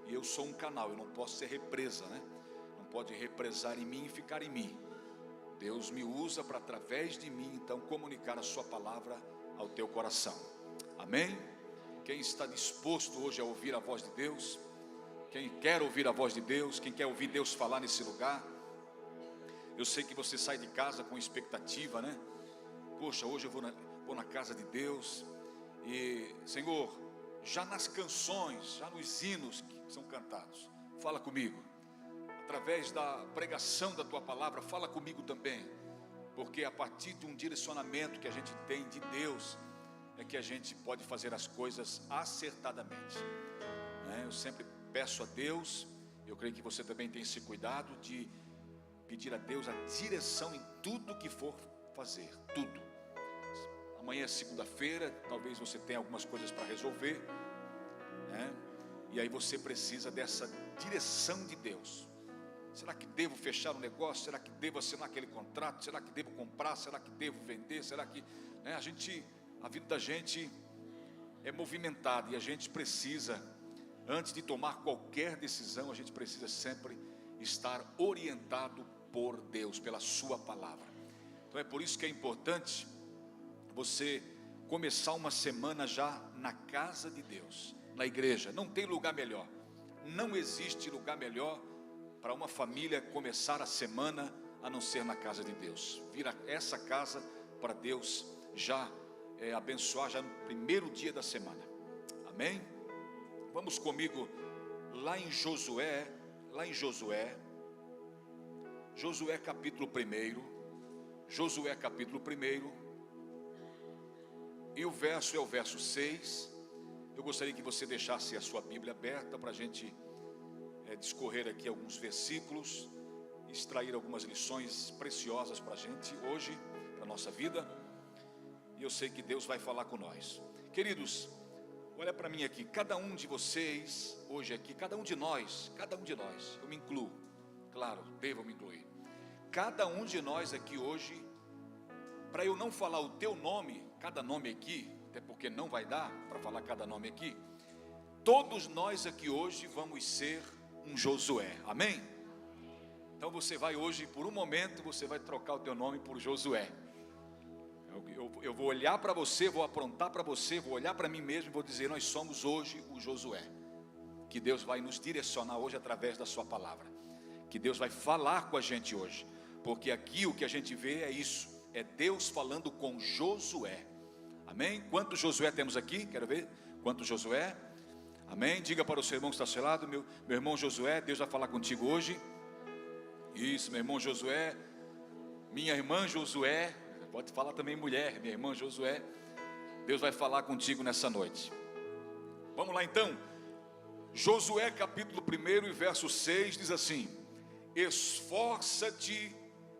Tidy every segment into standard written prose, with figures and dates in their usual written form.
e eu sou um canal, eu não posso ser represa, né? Não pode represar em mim e ficar em mim. Deus me usa para, através de mim, então, comunicar a sua palavra ao teu coração. Amém? Quem está disposto hoje a ouvir a voz de Deus? Quem quer ouvir a voz de Deus? Quem quer ouvir Deus falar nesse lugar? Eu sei que você sai de casa com expectativa, né? Poxa, hoje eu vou na casa de Deus. E, Senhor, já nas canções, já nos hinos que são cantados, fala comigo. Através da pregação da tua palavra, fala comigo também. Porque a partir de um direcionamento que a gente tem de Deus, é que a gente pode fazer as coisas acertadamente, né? Eu sempre peço a Deus, eu creio que você também tem esse cuidado de pedir a Deus a direção em tudo que for fazer, tudo. Amanhã é segunda-feira, talvez você tenha algumas coisas para resolver, né? E aí você precisa dessa direção de Deus. Será que devo fechar um negócio? Será que devo assinar aquele contrato? Será que devo comprar? Será que devo vender? Será que, né, a vida da gente é movimentada e a gente precisa, antes de tomar qualquer decisão, a gente precisa sempre estar orientado por Deus, pela sua palavra. Então é por isso que é importante você começar uma semana já na casa de Deus, na igreja. Não tem lugar melhor, não existe lugar melhor para uma família começar a semana a não ser na casa de Deus. Vir a essa casa para Deus já abençoar já no primeiro dia da semana. Amém? Vamos comigo lá em Josué capítulo 1. Josué capítulo 1. E o verso é o verso 6. Eu gostaria que você deixasse a sua Bíblia aberta para a gente discorrer aqui alguns versículos, extrair algumas lições preciosas para a gente hoje, para a nossa vida. E eu sei que Deus vai falar com nós. Queridos, olha para mim aqui, cada um de vocês, hoje aqui, cada um de nós, eu me incluo, claro, devo me incluir. Cada um de nós aqui hoje, para eu não falar o teu nome, cada nome aqui, até porque não vai dar para falar cada nome aqui, todos nós aqui hoje vamos ser um Josué, amém? Então você vai hoje, por um momento, você vai trocar o teu nome por Josué. Eu vou olhar para você, vou aprontar para você, vou olhar para mim mesmo e vou dizer: nós somos hoje o Josué. Que Deus vai nos direcionar hoje através da sua palavra. Que Deus vai falar com a gente hoje. Porque aqui o que a gente vê é isso, é Deus falando com Josué. Amém? Quantos Josué temos aqui? Quero ver. Quantos Josué? Amém? Diga para o seu irmão que está ao seu lado: meu irmão Josué, Deus vai falar contigo hoje. Isso, meu irmão Josué, minha irmã Josué. Pode falar também mulher, minha irmã Josué. Deus vai falar contigo nessa noite. Vamos lá então. Josué capítulo 1 e verso 6 diz assim: esforça-te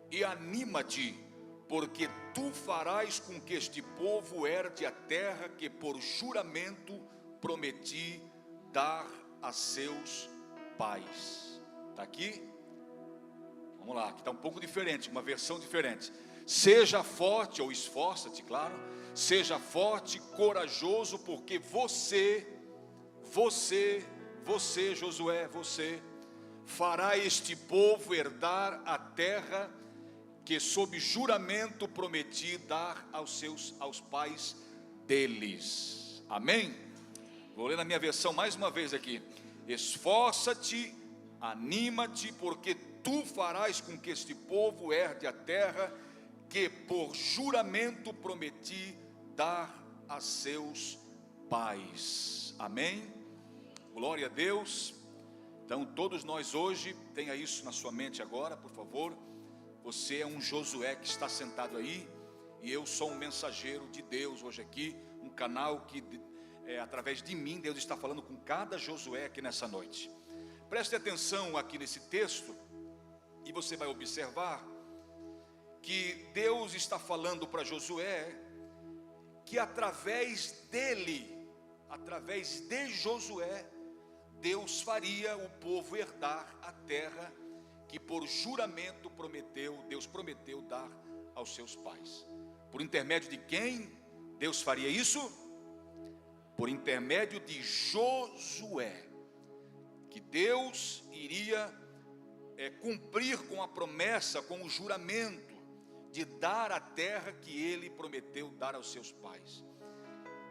e anima-te, porque tu farás com que este povo herde a terra que por juramento prometi dar a seus pais. Está aqui? Vamos lá, aqui está um pouco diferente, uma versão diferente. Seja forte, ou esforça-te, claro. Seja forte, corajoso, porque você, Josué, você fará este povo herdar a terra que sob juramento prometi dar aos pais deles. Amém? Vou ler na minha versão mais uma vez aqui. Esforça-te, anima-te, porque tu farás com que este povo herde a terra que por juramento prometi dar a seus pais. Amém? Glória a Deus. Então todos nós hoje, tenha isso na sua mente agora, por favor. Você é um Josué que está sentado aí, e eu sou um mensageiro de Deus hoje aqui, um canal que através de mim Deus está falando com cada Josué aqui nessa noite. Preste atenção aqui nesse texto, e você vai observar que Deus está falando para Josué, que através dele, através de Josué, Deus faria o povo herdar a terra que por juramento Deus prometeu dar aos seus pais. Por intermédio de quem Deus faria isso? Por intermédio de Josué, que Deus iria cumprir com a promessa, com o juramento de dar a terra que ele prometeu dar aos seus pais.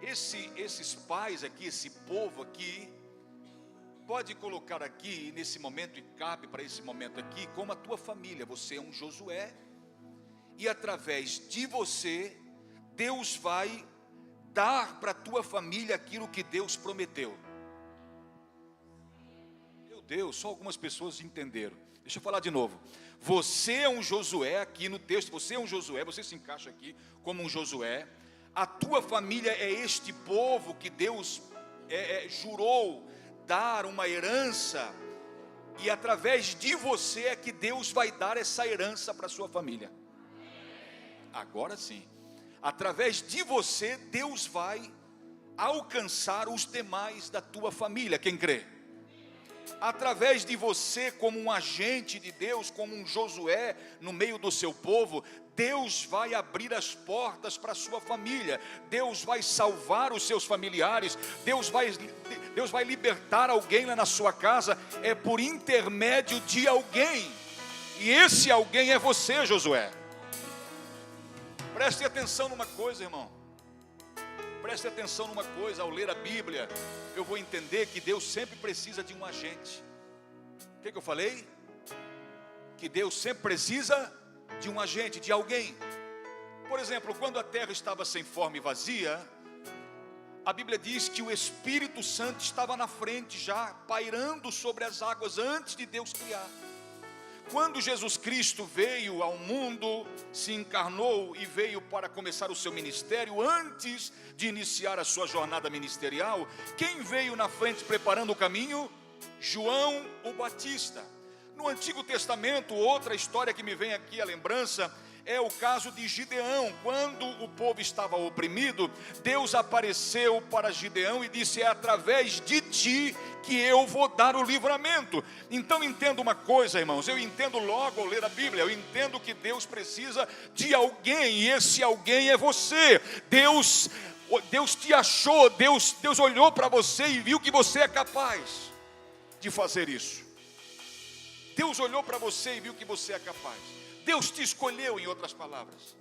Esses pais aqui, esse povo aqui, pode colocar aqui nesse momento, e cabe para esse momento aqui, como a tua família. Você é um Josué, e através de você, Deus vai dar para a tua família aquilo que Deus prometeu. Meu Deus, só algumas pessoas entenderam. Deixa eu falar de novo. Você é um Josué aqui no texto, você é um Josué, você se encaixa aqui como um Josué. A tua família é este povo que Deus jurou dar uma herança, e através de você é que Deus vai dar essa herança para a sua família. Agora sim, através de você, Deus vai alcançar os demais da tua família. Quem crê? Através de você, como um agente de Deus, como um Josué no meio do seu povo, Deus vai abrir as portas para a sua família. Deus vai salvar os seus familiares. Deus vai libertar alguém lá na sua casa. É por intermédio de alguém, e esse alguém é você, Josué. Preste atenção numa coisa, irmão. Preste atenção numa coisa. Ao ler a Bíblia, eu vou entender que Deus sempre precisa de um agente. O que eu falei? Que Deus sempre precisa de um agente, de alguém. Por exemplo, quando a terra estava sem forma e vazia, a Bíblia diz que o Espírito Santo estava na frente já, pairando sobre as águas antes de Deus criar. Quando Jesus Cristo veio ao mundo, se encarnou e veio para começar o seu ministério, antes de iniciar a sua jornada ministerial, quem veio na frente preparando o caminho? João o Batista. No Antigo Testamento, outra história que me vem aqui à lembrança é o caso de Gideão. Quando o povo estava oprimido, Deus apareceu para Gideão e disse: é através de ti que eu vou dar o livramento. Então entenda uma coisa, irmãos, eu entendo logo ao ler a Bíblia, eu entendo que Deus precisa de alguém, e esse alguém é você. Deus te achou, Deus olhou para você e viu que você é capaz de fazer isso. Deus olhou para você e viu que você é capaz. Deus te escolheu, em outras palavras.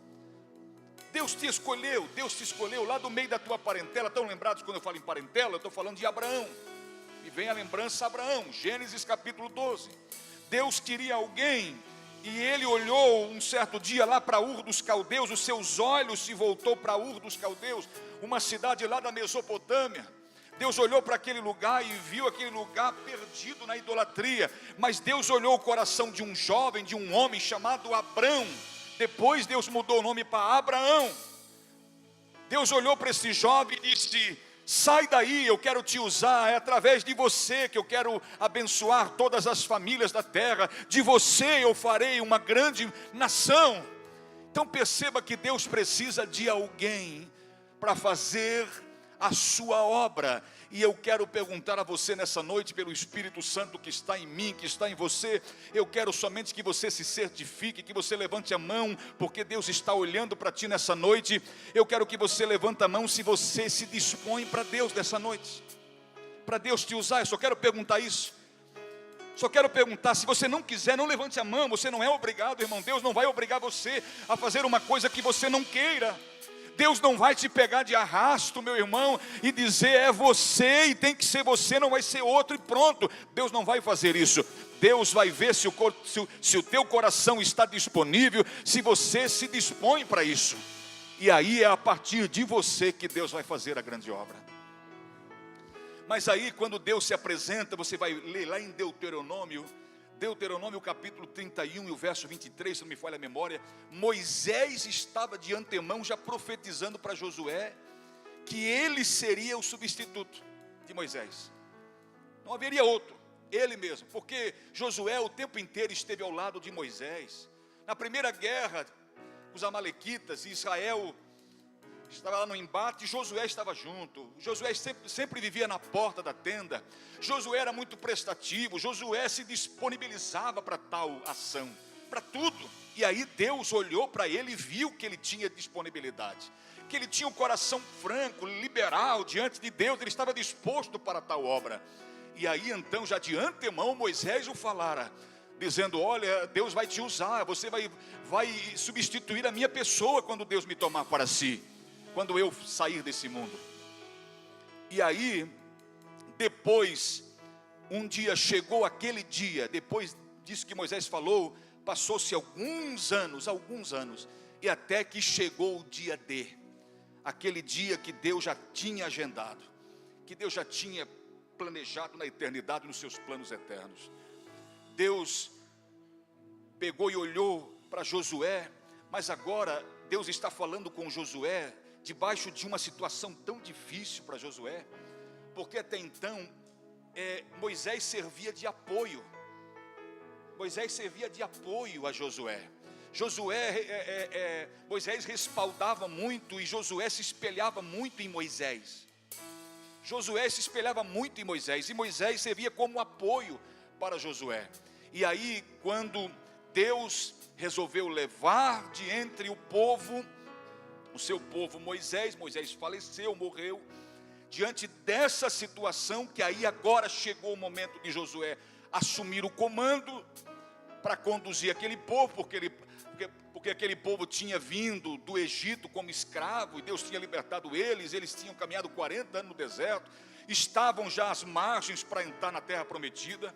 Deus te escolheu lá do meio da tua parentela. Estão lembrados quando eu falo em parentela? Eu estou falando de Abraão. E vem a lembrança Abraão, Gênesis capítulo 12. Deus queria alguém, e ele olhou um certo dia lá para Ur dos Caldeus. Os seus olhos se voltou para Ur dos Caldeus, uma cidade lá da Mesopotâmia. Deus olhou para aquele lugar e viu aquele lugar perdido na idolatria. Mas Deus olhou o coração de um jovem, de um homem chamado Abrão. Depois Deus mudou o nome para Abraão. Deus olhou para esse jovem e disse: sai daí, eu quero te usar. É através de você que eu quero abençoar todas as famílias da terra. De você eu farei uma grande nação. Então perceba que Deus precisa de alguém para fazer a sua obra. E eu quero perguntar a você nessa noite, pelo Espírito Santo que está em mim, que está em você, eu quero somente que você se certifique, que você levante a mão, porque Deus está olhando para ti nessa noite. Eu quero que você levante a mão se você se dispõe para Deus nessa noite, para Deus te usar. Eu só quero perguntar isso. Só quero perguntar, se você não quiser, não levante a mão. Você não é obrigado, irmão. Deus não vai obrigar você a fazer uma coisa que você não queira. Deus não vai te pegar de arrasto, meu irmão, e dizer é você e tem que ser você, não vai ser outro e pronto. Deus não vai fazer isso. Deus vai ver se o teu coração está disponível, se você se dispõe para isso. E aí é a partir de você que Deus vai fazer a grande obra. Mas aí quando Deus se apresenta, você vai ler lá em Deuteronômio capítulo 31 e o verso 23, se não me falha a memória. Moisés estava de antemão já profetizando para Josué que ele seria o substituto de Moisés. Não haveria outro, ele mesmo, porque Josué o tempo inteiro esteve ao lado de Moisés. Na primeira guerra, os amalequitas, e Israel estava lá no embate, Josué estava junto. Josué sempre vivia na porta da tenda. Josué era muito prestativo. Josué se disponibilizava para tal ação, para tudo. E aí Deus olhou para ele e viu que ele tinha disponibilidade, que ele tinha um coração franco, liberal diante de Deus. Ele estava disposto para tal obra. E aí então, já de antemão, Moisés o falara, dizendo: olha, Deus vai te usar, você vai substituir a minha pessoa quando Deus me tomar para si, quando eu sair desse mundo. E aí, depois, um dia chegou aquele dia, depois disso que Moisés falou, passou-se alguns anos, e até que chegou o dia D, aquele dia que Deus já tinha agendado, que Deus já tinha planejado na eternidade, nos seus planos eternos. Deus pegou e olhou para Josué, mas agora Deus está falando com Josué, debaixo de uma situação tão difícil para Josué, porque até então, Moisés servia de apoio, a Josué. Moisés respaldava muito, e Josué se espelhava muito em Moisés. E Moisés servia como apoio para Josué. E aí, quando Deus resolveu levar de entre o povo, o seu povo, Moisés faleceu, morreu. Diante dessa situação, que aí agora chegou o momento de Josué assumir o comando para conduzir aquele povo, porque aquele povo tinha vindo do Egito como escravo, e Deus tinha libertado eles tinham caminhado 40 anos no deserto, estavam já às margens para entrar na terra prometida,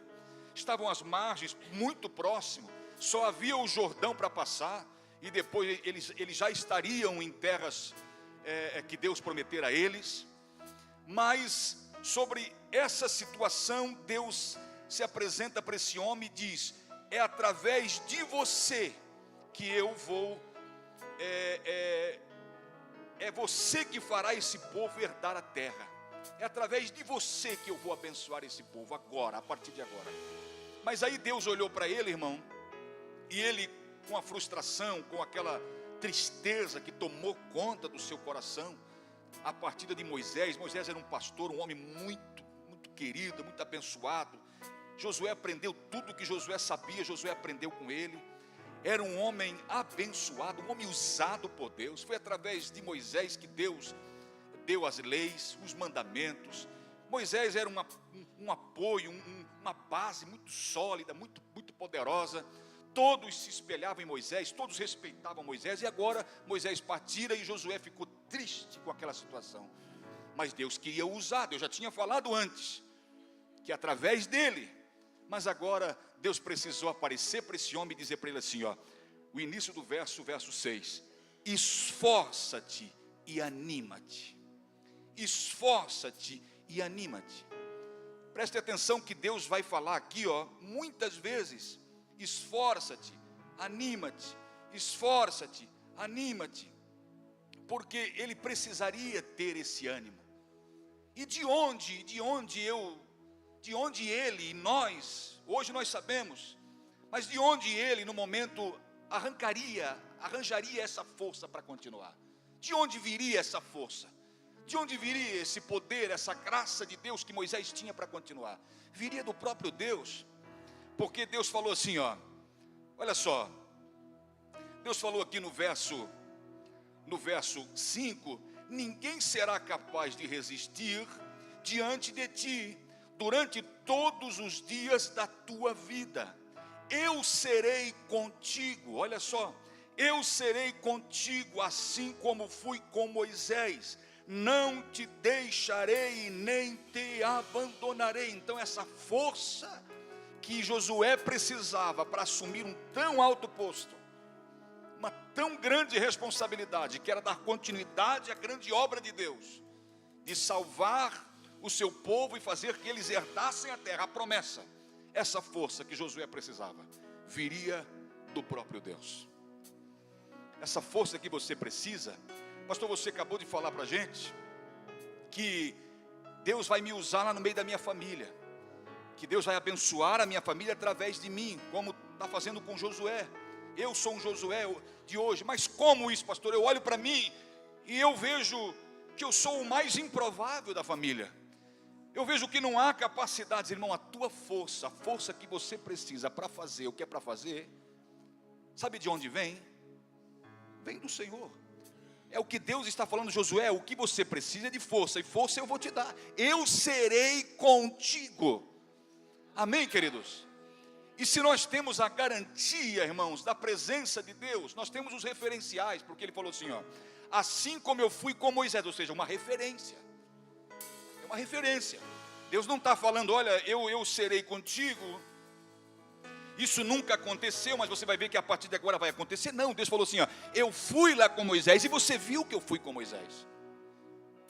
estavam às margens, muito próximo, só havia o Jordão para passar, e depois eles já estariam em terras que Deus prometera a eles. Mas sobre essa situação, Deus se apresenta para esse homem e diz: é através de você que eu vou, é você que fará esse povo herdar a terra, é através de você que eu vou abençoar esse povo agora, a partir de agora. Mas aí Deus olhou para ele, irmão, e ele, com a frustração, com aquela tristeza que tomou conta do seu coração, a partida de Moisés era um pastor, um homem muito, muito querido, muito abençoado. Josué aprendeu tudo que Josué sabia, Josué aprendeu com ele. Era um homem abençoado, um homem usado por Deus. Foi através de Moisés que Deus deu as leis, os mandamentos. Moisés era um apoio, uma base muito sólida, muito, muito poderosa. Todos se espelhavam em Moisés, todos respeitavam Moisés. E agora Moisés partira e Josué ficou triste com aquela situação. Mas Deus queria usar, Deus já tinha falado antes, que através dele. Mas agora Deus precisou aparecer para esse homem e dizer para ele assim, o início do verso 6. Esforça-te e anima-te. Esforça-te e anima-te. Preste atenção que Deus vai falar aqui, muitas vezes. Esforça-te, anima-te, esforça-te, anima-te, porque ele precisaria ter esse ânimo. E de onde ele e nós, hoje nós sabemos, mas de onde ele no momento arranjaria essa força para continuar? De onde viria essa força? De onde viria esse poder, essa graça de Deus que Moisés tinha para continuar? Viria do próprio Deus. Porque Deus falou assim, olha só, Deus falou aqui no verso 5, ninguém será capaz de resistir diante de ti, durante todos os dias da tua vida. Eu serei contigo, olha só, eu serei contigo, assim como fui com Moisés, não te deixarei nem te abandonarei. Então essa força que Josué precisava para assumir um tão alto posto, uma tão grande responsabilidade, que era dar continuidade à grande obra de Deus, de salvar o seu povo e fazer que eles herdassem a terra, a promessa. Essa força que Josué precisava, viria do próprio Deus. Essa força que você precisa, pastor, você acabou de falar para a gente, que Deus vai me usar lá no meio da minha família, que Deus vai abençoar a minha família através de mim, como está fazendo com Josué. Eu sou um Josué de hoje, mas como isso, pastor? Eu olho para mim e eu vejo que eu sou o mais improvável da família. Eu vejo que não há capacidades, irmão. A tua força, a força que você precisa para fazer o que é para fazer, sabe de onde vem? Vem do Senhor. É o que Deus está falando, Josué, o que você precisa é de força, e força eu vou te dar. Eu serei contigo. Amém, queridos? E se nós temos a garantia, irmãos, da presença de Deus, nós temos os referenciais, porque ele falou assim, ó, assim como eu fui com Moisés, ou seja, uma referência. É uma referência. Deus não está falando, olha, eu serei contigo. Isso nunca aconteceu, mas você vai ver que a partir de agora vai acontecer. Não, Deus falou assim, ó, eu fui lá com Moisés, e você viu que eu fui com Moisés.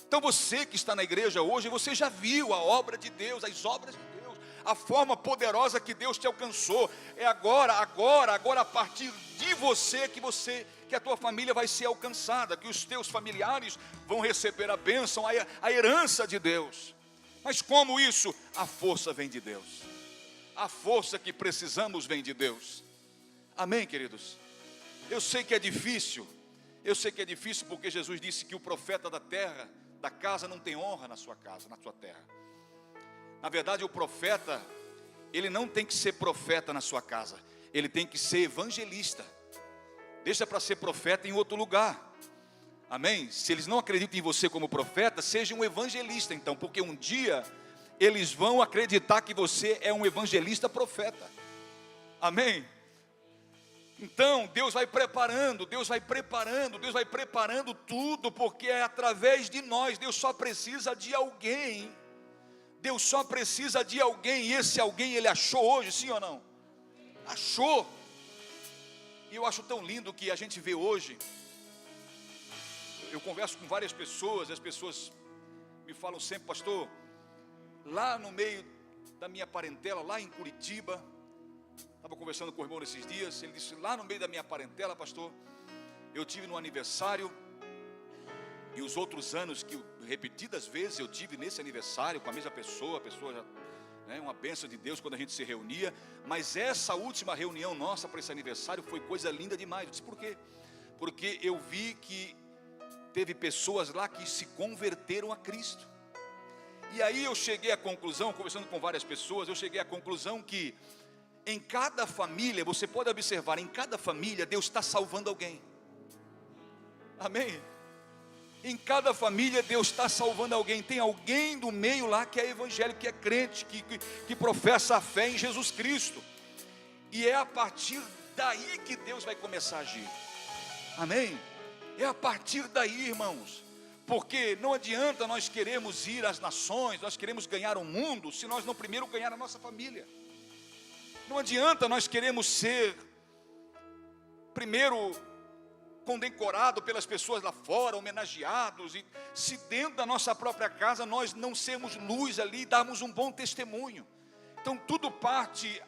Então você que está na igreja hoje, você já viu a obra de Deus, as obras de Deus, a forma poderosa que Deus te alcançou. É agora a partir de você que a tua família vai ser alcançada, que os teus familiares vão receber a bênção, a herança de Deus. Mas como isso? A força vem de Deus. A força que precisamos vem de Deus. Amém, queridos? Eu sei que é difícil porque Jesus disse que o profeta da casa não tem honra na sua casa, na sua terra. Na verdade, o profeta, ele não tem que ser profeta na sua casa, ele tem que ser evangelista. Deixa para ser profeta em outro lugar. Amém? Se eles não acreditam em você como profeta, seja um evangelista então, porque um dia eles vão acreditar que você é um evangelista profeta. Amém? Então Deus vai preparando tudo, porque é através de nós. Deus só precisa de alguém, e esse alguém ele achou hoje, sim ou não? Achou. E eu acho tão lindo que a gente vê hoje. Eu converso com várias pessoas, e as pessoas me falam sempre, pastor, lá no meio da minha parentela, lá em Curitiba, estava conversando com o irmão nesses dias, ele disse, lá no meio da minha parentela, pastor, eu tive no aniversário, e os outros anos que repetidas vezes eu tive nesse aniversário com a mesma pessoa, já, né, uma bênção de Deus quando a gente se reunia, mas essa última reunião nossa para esse aniversário foi coisa linda demais. Eu disse, por quê? Porque eu vi que teve pessoas lá que se converteram a Cristo. E aí eu cheguei à conclusão, conversando com várias pessoas, eu cheguei à conclusão que em cada família, você pode observar, em cada família Deus está salvando alguém. Amém? Em cada família Deus está salvando alguém. Tem alguém do meio lá que é evangélico, que é crente, que professa a fé em Jesus Cristo. E é a partir daí que Deus vai começar a agir. Amém? É a partir daí, irmãos. Porque não adianta nós queremos ir às nações, nós queremos ganhar o mundo, se nós não primeiro ganhar a nossa família. Não adianta nós queremos ser primeiro condecorado pelas pessoas lá fora, homenageados, e se dentro da nossa própria casa nós não sermos luz ali, darmos um bom testemunho. Então tudo parte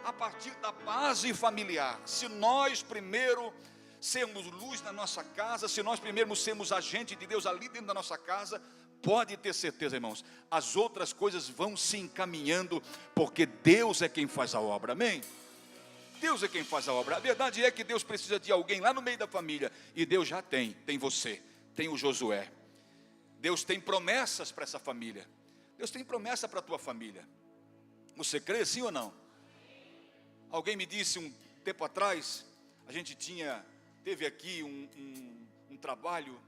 a partir da base familiar. Se nós primeiro sermos luz na nossa casa, se nós primeiro sermos agente de Deus ali dentro da nossa casa, pode ter certeza, irmãos, as outras coisas vão se encaminhando, porque Deus é quem faz a obra. Amém? Deus é quem faz a obra. A verdade é que Deus precisa de alguém lá no meio da família, e Deus já tem você, tem o Josué. Deus tem promessas para essa família. Deus tem promessa para a tua família. Você crê, sim ou não? Alguém me disse um tempo atrás, a gente teve aqui um trabalho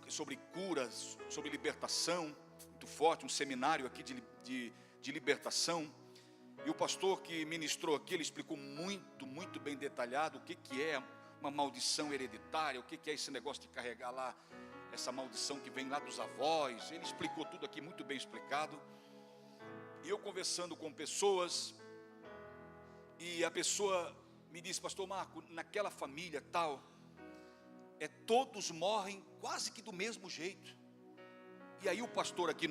sobre curas, sobre libertação, muito forte, um seminário aqui de libertação. E o pastor que ministrou aqui, ele explicou muito bem detalhado o que é uma maldição hereditária, o que é esse negócio de carregar lá, essa maldição que vem lá dos avós. Ele explicou tudo aqui, muito bem explicado. E eu conversando com pessoas, e a pessoa me disse, pastor Marco, naquela família tal, todos morrem quase que do mesmo jeito. E aí o pastor aqui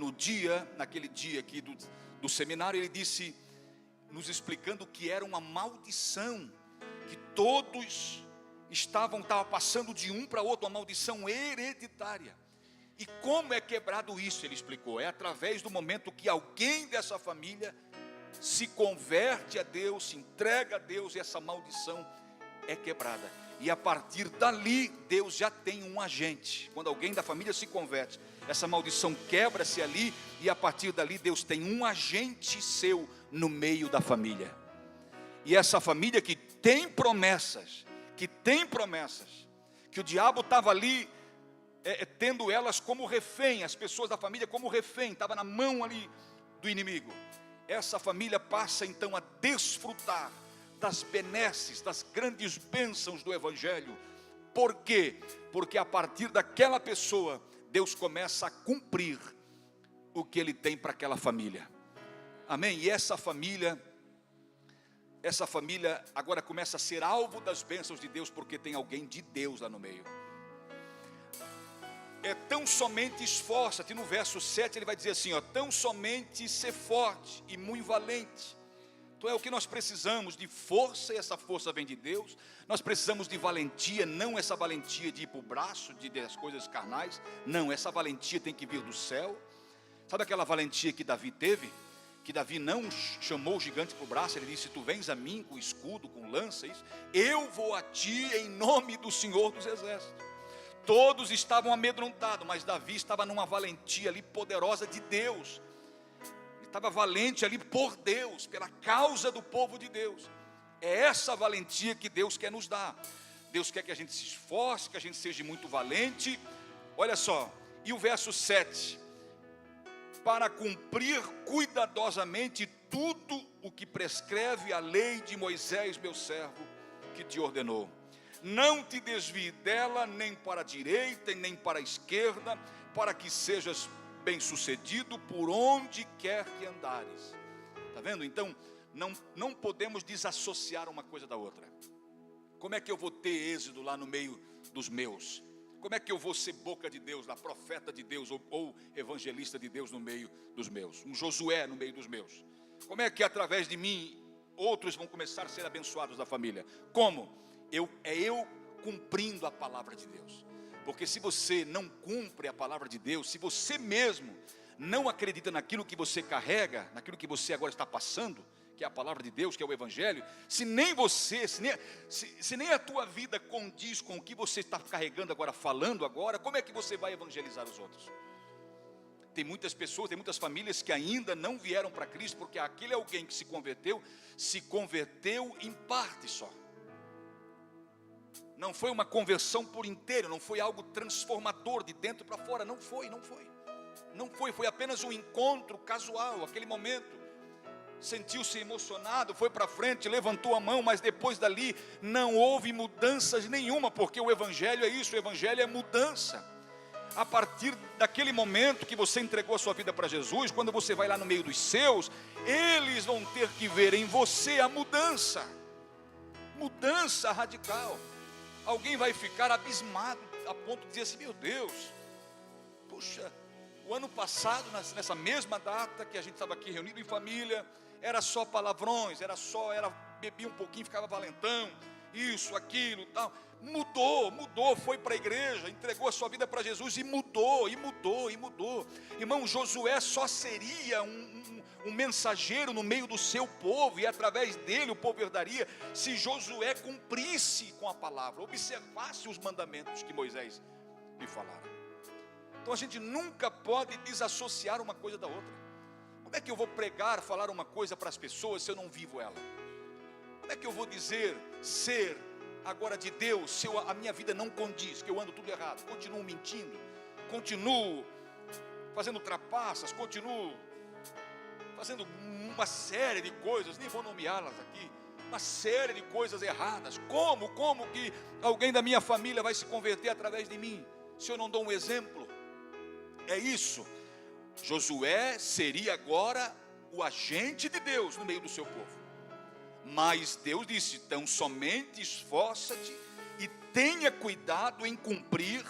naquele dia aqui do seminário, ele disse, nos explicando que era uma maldição, que todos estavam passando de um para outro, uma maldição hereditária. E como é quebrado isso? Ele explicou, é através do momento que alguém dessa família se converte a Deus, se entrega a Deus, e essa maldição é quebrada. E a partir dali, Deus já tem um agente. Quando alguém da família se converte, essa maldição quebra-se ali, e a partir dali Deus tem um agente seu no meio da família. E essa família que tem promessas, que o diabo estava ali, tendo elas como refém, as pessoas da família como refém, estava na mão ali do inimigo. Essa família passa então a desfrutar das benesses, das grandes bênçãos do Evangelho. Por quê? Porque a partir daquela pessoa, Deus começa a cumprir o que Ele tem para aquela família. Amém? E essa família agora começa a ser alvo das bênçãos de Deus, porque tem alguém de Deus lá no meio. Tão somente esforça-te, no verso 7 ele vai dizer assim, tão somente ser forte e muito valente. Então é o que nós precisamos, de força, e essa força vem de Deus. Nós precisamos de valentia, não essa valentia de ir para o braço, das coisas carnais. Não, essa valentia tem que vir do céu. Sabe aquela valentia que Davi teve? Que Davi não chamou o gigante para o braço, ele disse, tu vens a mim com escudo, com lança, isso, eu vou a ti em nome do Senhor dos Exércitos. Todos estavam amedrontados, mas Davi estava numa valentia ali poderosa de Deus. Ele estava valente ali por Deus, pela causa do povo de Deus. É essa valentia que Deus quer nos dar. Deus quer que a gente se esforce, que a gente seja muito valente. Olha só, e o verso 7, para cumprir cuidadosamente tudo o que prescreve a lei de Moisés, meu servo, que te ordenou. Não te desvie dela, nem para a direita, e nem para a esquerda, para que sejas bem-sucedido por onde quer que andares. Está vendo? Então, não podemos desassociar uma coisa da outra. Como é que eu vou ter êxito lá no meio dos meus? Como é que eu vou ser boca de Deus, lá, profeta de Deus, ou evangelista de Deus no meio dos meus? Um Josué no meio dos meus? Como é que através de mim, outros vão começar a ser abençoados da família? Como? Eu cumprindo a palavra de Deus. Porque se você não cumpre a palavra de Deus, se você mesmo não acredita naquilo que você carrega, naquilo que você agora está passando, que é a palavra de Deus, que é o Evangelho, se nem você, se nem a tua vida condiz com o que você está carregando agora, falando agora, como é que você vai evangelizar os outros? Tem muitas pessoas, tem muitas famílias que ainda não vieram para Cristo, porque aquele alguém que se converteu em parte só. Não foi uma conversão por inteiro, não foi algo transformador de dentro para fora, não foi, foi apenas um encontro casual, aquele momento, sentiu-se emocionado, foi para frente, levantou a mão, mas depois dali não houve mudanças nenhuma, porque o Evangelho é isso, o Evangelho é mudança. A partir daquele momento que você entregou a sua vida para Jesus, quando você vai lá no meio dos seus, eles vão ter que ver em você a mudança radical. Alguém vai ficar abismado a ponto de dizer assim, meu Deus, puxa, o ano passado, nessa mesma data que a gente estava aqui reunido em família, era só palavrões, bebia um pouquinho, ficava valentão, isso, aquilo, tal. Mudou, foi para a igreja, entregou a sua vida para Jesus e mudou. Irmão, Josué só seria um mensageiro no meio do seu povo, e através dele o povo herdaria, se Josué cumprisse com a palavra, observasse os mandamentos que Moisés lhe falara. Então a gente nunca pode desassociar uma coisa da outra. Como é que eu vou pregar, falar uma coisa para as pessoas se eu não vivo ela? Como é que eu vou dizer, ser agora de Deus, se a minha vida não condiz, que eu ando tudo errado, continuo mentindo, continuo fazendo trapaças, continuo fazendo uma série de coisas, nem vou nomeá-las aqui, uma série de coisas erradas. Como que alguém da minha família vai se converter através de mim, se eu não dou um exemplo? É isso. Josué seria agora o agente de Deus no meio do seu povo. Mas Deus disse, então somente esforça-te e tenha cuidado em cumprir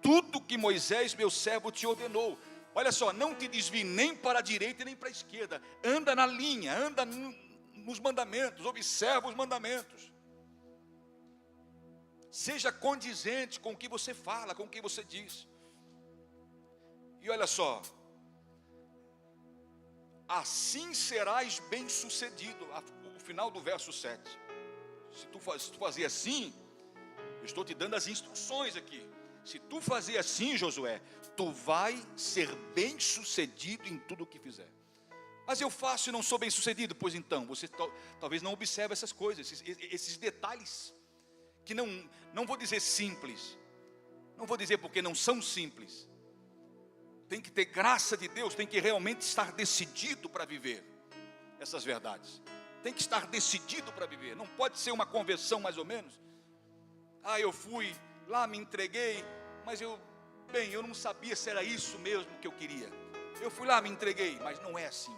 tudo que Moisés, meu servo, te ordenou. Olha só, não te desvie nem para a direita nem para a esquerda. Anda na linha, anda nos mandamentos, observa os mandamentos. Seja condizente com o que você fala, com o que você diz. E olha só, assim serás bem-sucedido. O final do verso 7. Se tu fazer assim, eu estou te dando as instruções aqui. Se tu fazer assim, Josué, tu vai ser bem-sucedido em tudo o que fizer. Mas eu faço e não sou bem-sucedido. Pois então, você talvez não observe essas coisas, esses detalhes, que não vou dizer simples, Não vou dizer porque não são simples. Tem que ter graça de Deus, tem que realmente estar decidido para viver essas verdades. Tem que estar decidido para viver. Não pode ser uma conversão mais ou menos. Eu fui lá, me entreguei, mas eu não sabia se era isso mesmo que eu queria. Eu fui lá, me entreguei, mas não é assim.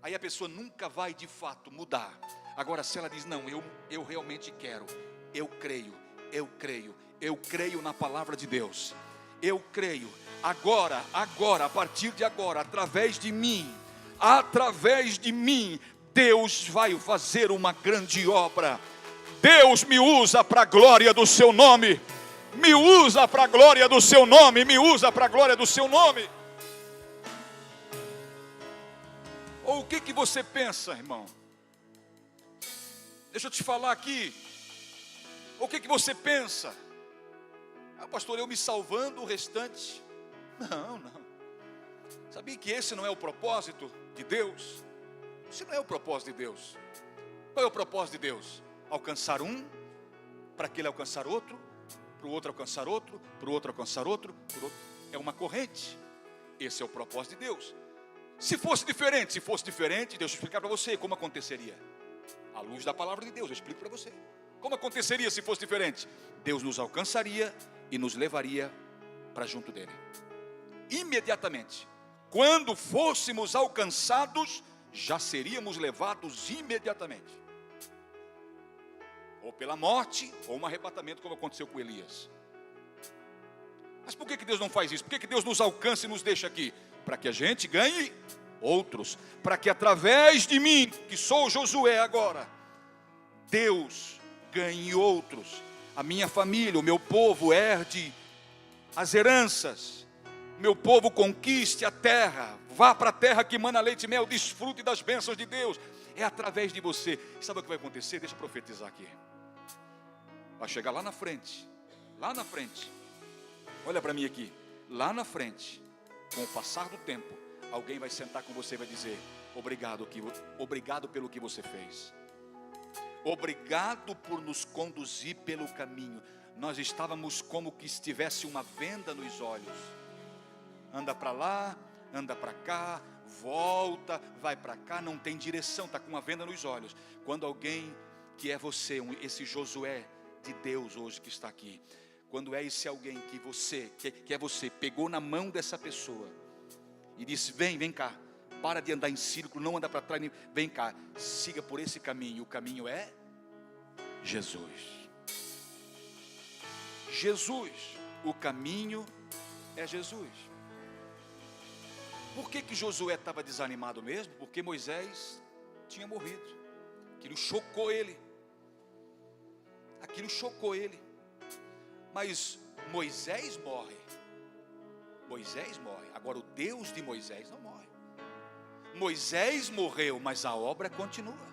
Aí a pessoa nunca vai de fato mudar. Agora, se ela diz, não, eu realmente quero, eu creio na palavra de Deus, eu creio, agora, a partir de agora, através de mim, Deus vai fazer uma grande obra. Deus me usa para a glória do seu nome, me usa para a glória do seu nome, me usa para a glória do seu nome. Ou o que você pensa, irmão? Deixa eu te falar aqui. O que você pensa? Pastor, eu me salvando, o restante? Não. Sabia que esse não é o propósito de Deus? Esse não é o propósito de Deus. Qual é o propósito de Deus? Alcançar um, para que ele alcançar outro, para o outro alcançar outro, para o outro alcançar outro, é uma corrente. Esse é o propósito de Deus. Se fosse diferente, deixa eu explicar para você como aconteceria. À luz da palavra de Deus, eu explico para você. Como aconteceria se fosse diferente? Deus nos alcançaria e nos levaria para junto dele. Imediatamente. Quando fôssemos alcançados, já seríamos levados imediatamente. Ou pela morte, ou um arrebatamento, como aconteceu com Elias. Mas por que Deus não faz isso? Por que Deus nos alcança e nos deixa aqui? Para que a gente ganhe outros. Para que através de mim, que sou Josué agora, Deus ganhe outros. A minha família, o meu povo herde as heranças. Meu povo conquiste a terra. Vá para a terra que mana leite e mel. Desfrute das bênçãos de Deus. É através de você. Sabe o que vai acontecer? Deixa eu profetizar aqui. Vai chegar lá na frente. Olha para mim aqui. Lá na frente, com o passar do tempo, alguém vai sentar com você e vai dizer: obrigado pelo que você fez. Obrigado por nos conduzir pelo caminho. Nós estávamos como que estivesse uma venda nos olhos. Anda para lá, anda para cá, volta, vai para cá, não tem direção, está com uma venda nos olhos. Quando alguém que é você, esse Josué de Deus hoje que está aqui, quando é esse alguém que é você, pegou na mão dessa pessoa e disse: vem cá, para de andar em círculo, não anda para trás, vem cá, siga por esse caminho. O caminho é Jesus. O caminho é Jesus. Por que Josué estava desanimado mesmo? Porque Moisés tinha morrido. Aquilo chocou ele. Mas Moisés morre. Agora o Deus de Moisés não morre. Moisés morreu, mas a obra continua.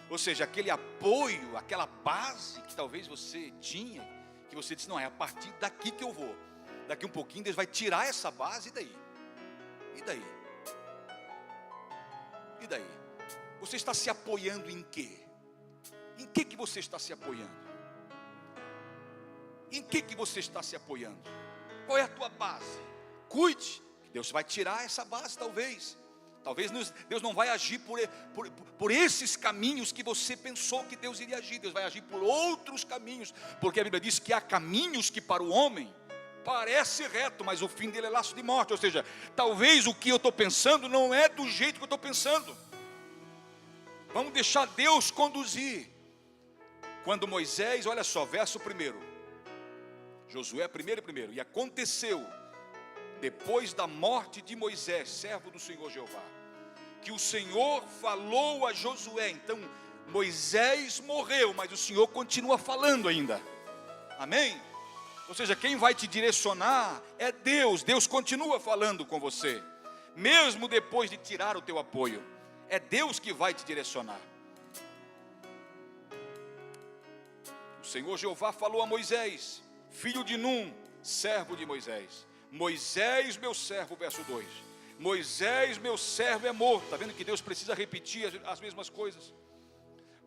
Ou seja, aquele apoio, aquela base que talvez você tinha, que você disse: não, é a partir daqui que eu vou. Daqui um pouquinho Deus vai tirar essa base, e daí? E daí? Você está se apoiando em quê? Em que você está se apoiando? Em que você está se apoiando? Qual é a tua base? Cuide, que Deus vai tirar essa base talvez. Talvez Deus não vai agir por esses caminhos que você pensou que Deus iria agir. Deus vai agir por outros caminhos. Porque a Bíblia diz que há caminhos que para o homem parece reto, mas o fim dele é laço de morte. Ou seja, talvez o que eu estou pensando não é do jeito que eu estou pensando. Vamos deixar Deus conduzir. Quando Moisés, olha só, verso 1. Josué primeiro. E aconteceu, depois da morte de Moisés, servo do Senhor Jeová, que o Senhor falou a Josué. Então Moisés morreu, mas o Senhor continua falando ainda. Amém? Ou seja, quem vai te direcionar é Deus. Deus continua falando com você, mesmo depois de tirar o teu apoio. É Deus que vai te direcionar. O Senhor Jeová falou a Moisés, filho de Num, servo de Moisés: Moisés, meu servo, verso 2. Moisés, meu servo, é morto. Está vendo que Deus precisa repetir as mesmas coisas?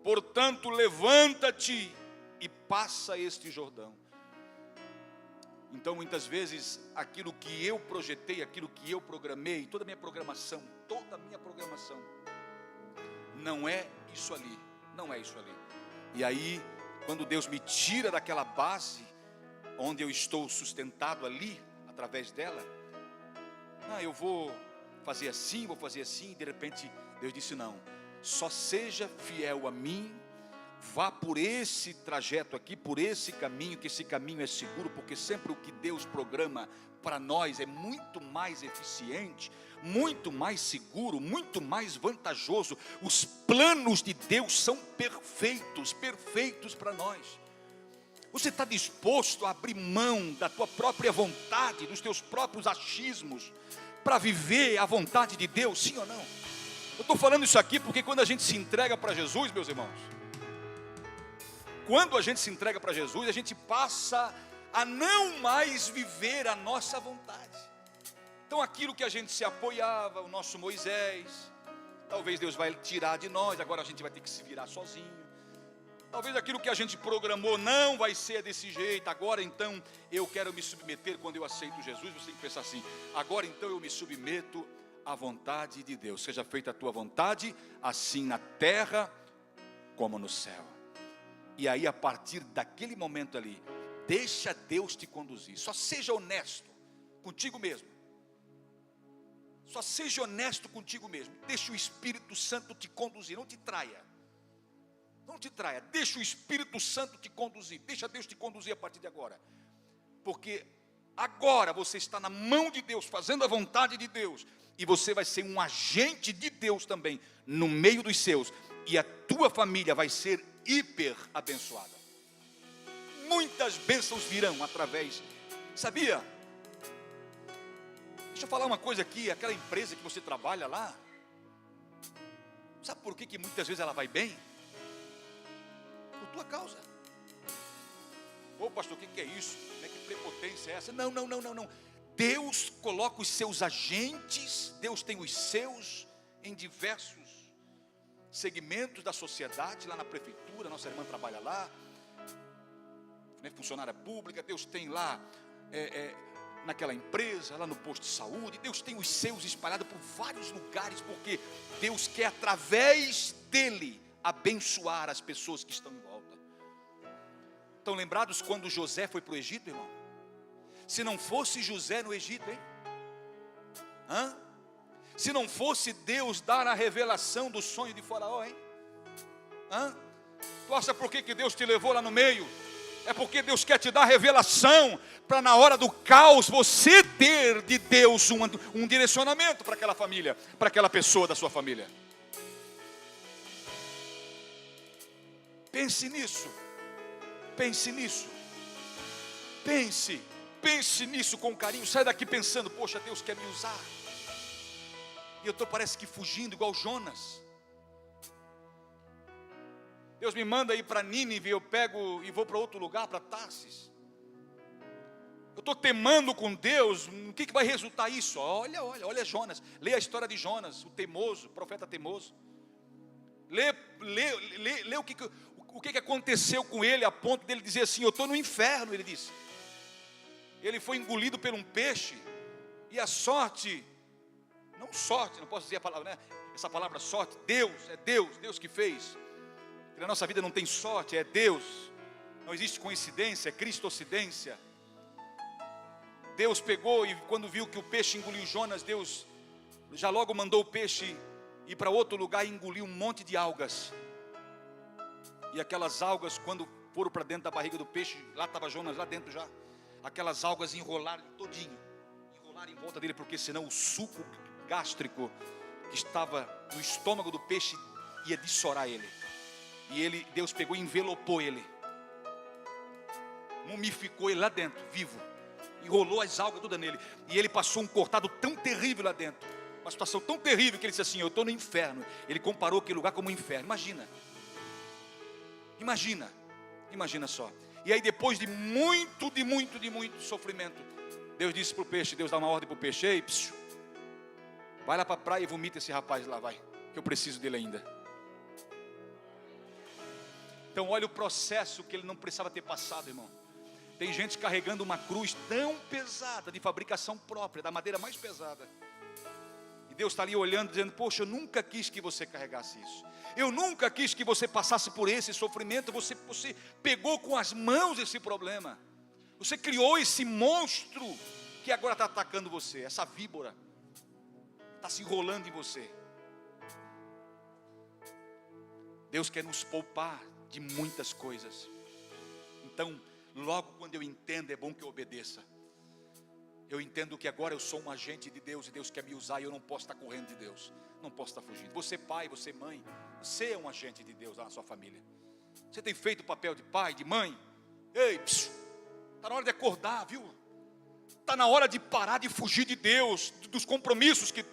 Portanto, levanta-te e passa este Jordão. Então muitas vezes aquilo que eu projetei, aquilo que eu programei, toda a minha programação, não é isso ali, não é isso ali. E aí, quando Deus me tira daquela base, onde eu estou sustentado ali, através dela, eu vou fazer assim, e de repente Deus disse: não, só seja fiel a mim, vá por esse trajeto aqui, por esse caminho, que esse caminho é seguro, porque sempre o que Deus programa para nós é muito mais eficiente, muito mais seguro, muito mais vantajoso. Os planos de Deus são perfeitos para nós. Você está disposto a abrir mão da tua própria vontade, dos teus próprios achismos, para viver a vontade de Deus, sim ou não? Eu estou falando isso aqui porque quando a gente se entrega para Jesus, meus irmãos, quando a gente se entrega para Jesus, a gente passa a não mais viver a nossa vontade. Então aquilo que a gente se apoiava, o nosso Moisés, talvez Deus vai tirar de nós, agora a gente vai ter que se virar sozinho. Talvez aquilo que a gente programou não vai ser desse jeito, agora então eu quero me submeter. Quando eu aceito Jesus, você tem que pensar assim: agora então eu me submeto à vontade de Deus. Seja feita a tua vontade, assim na terra como no céu. E aí, a partir daquele momento ali, deixa Deus te conduzir. Só seja honesto contigo mesmo. Só seja honesto contigo mesmo. Deixa o Espírito Santo te conduzir. Não te traia. Não te traia. Deixa o Espírito Santo te conduzir. Deixa Deus te conduzir a partir de agora. Porque agora você está na mão de Deus, fazendo a vontade de Deus. E você vai ser um agente de Deus também, no meio dos seus. E a tua família vai ser hiper abençoada. Muitas bênçãos virão através. Sabia? Deixa eu falar uma coisa aqui. Aquela empresa que você trabalha lá, sabe por que muitas vezes ela vai bem? Por tua causa. Ô pastor, o que é isso? Como é que prepotência é essa? Não. Deus coloca os seus agentes, Deus tem os seus em diversos segmentos da sociedade. Lá na prefeitura, nossa irmã trabalha lá, funcionária pública. Deus tem lá naquela empresa, lá no posto de saúde. Deus tem os seus espalhados por vários lugares, porque Deus quer através dele abençoar as pessoas que estão em volta. Estão lembrados quando José foi para o Egito, irmão? Se não fosse José no Egito, hein? Se não fosse Deus dar a revelação do sonho de Faraó, hein? Tu acha por que Deus te levou lá no meio? É porque Deus quer te dar revelação, para na hora do caos você ter de Deus um direcionamento para aquela família, para aquela pessoa da sua família. Pense nisso. Pense nisso. Pense nisso com carinho. Sai daqui pensando: poxa, Deus quer me usar. E eu estou parece que fugindo igual Jonas. Deus me manda ir para Nínive, eu pego e vou para outro lugar, para Tarsis. Eu estou temando com Deus. O que vai resultar isso? Olha Jonas. Lê a história de Jonas, o teimoso, o profeta teimoso. Lê o que aconteceu com ele, a ponto dele dizer assim: eu estou no inferno. Ele disse. Ele foi engolido por um peixe. E a sorte, não posso dizer a palavra, né? Essa palavra sorte, Deus que fez. Na nossa vida não tem sorte, é Deus. Não existe coincidência, é cristocidência. Deus pegou e quando viu que o peixe engoliu Jonas, Deus já logo mandou o peixe ir para outro lugar e engoliu um monte de algas. E aquelas algas, quando foram para dentro da barriga do peixe, lá estava Jonas, lá dentro já. Aquelas algas enrolaram todinho, enrolaram em volta dele, porque senão o suco gástrico que estava no estômago do peixe ia dessorar ele. E Deus pegou e envelopou ele, mumificou ele lá dentro, vivo, enrolou as algas todas nele. E ele passou um cortado tão terrível lá dentro, uma situação tão terrível, que ele disse assim: eu estou no inferno. Ele comparou aquele lugar como um inferno. Imagina só. E aí, depois de muito sofrimento, Deus disse para o peixe, Deus dá uma ordem para o peixe: ei, vai lá para a praia e vomita esse rapaz lá, vai, que eu preciso dele ainda. Então olha o processo que ele não precisava ter passado, irmão. Tem gente carregando uma cruz tão pesada, de fabricação própria, da madeira mais pesada. E Deus está ali olhando, dizendo: poxa, eu nunca quis que você carregasse isso. Eu nunca quis que você passasse por esse sofrimento. Você pegou com as mãos esse problema. Você criou esse monstro que agora está atacando você. Essa víbora está se enrolando em você. Deus quer nos poupar de muitas coisas. Então, logo quando eu entendo, é bom que eu obedeça. Eu entendo que agora eu sou um agente de Deus e Deus quer me usar e eu não posso estar correndo de Deus. Não posso estar fugindo. Você pai, você mãe, você é um agente de Deus lá na sua família. Você tem feito o papel de pai, de mãe. Ei, está na hora de acordar, viu? Está na hora de parar de fugir de Deus, dos compromissos que